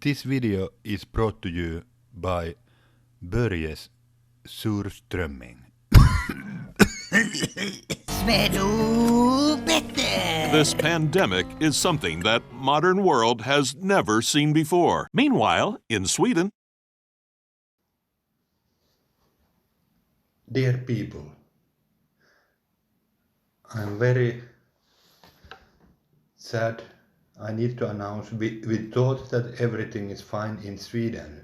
This video is brought to you by Börjes surströmming. This pandemic is something that modern world has never seen before. Meanwhile, in Sweden, Dear people, I'm very sad. I need to announce we thought that everything is fine in Sweden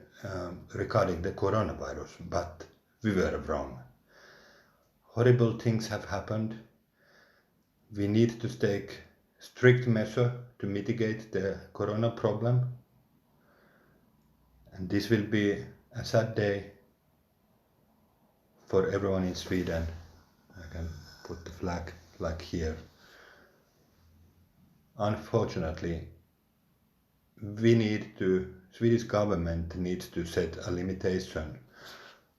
regarding the coronavirus, but we were wrong. Horrible things have happened. We need to take strict measure to mitigate the corona problem. And this will be a sad day for everyone in Sweden. I can put the flag like here. Unfortunately, Swedish government needs to set a limitation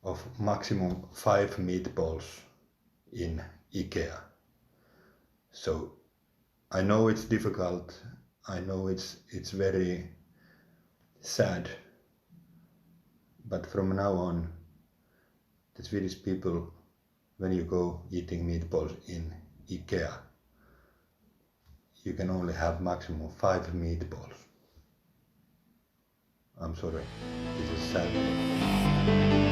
of maximum 5 meatballs in Ikea. So I know it's difficult, I know it's very sad, but from now on, the Swedish people, when you go eating meatballs in Ikea, you can only have maximum 5 meatballs. I'm sorry, this is sad.